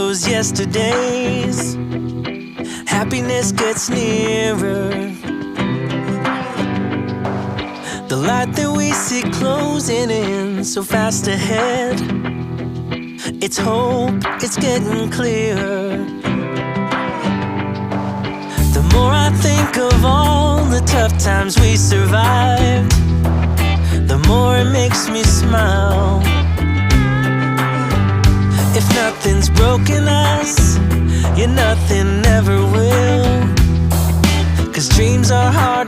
those yesterdays. Happiness gets nearer. The light that we see closing in so fast ahead. It's hope, it's getting clearer. The more I think of all the tough times we survived, the more it makes me smile. If nothing's broken us, yeah, nothing ever will. 'Cause dreams are hard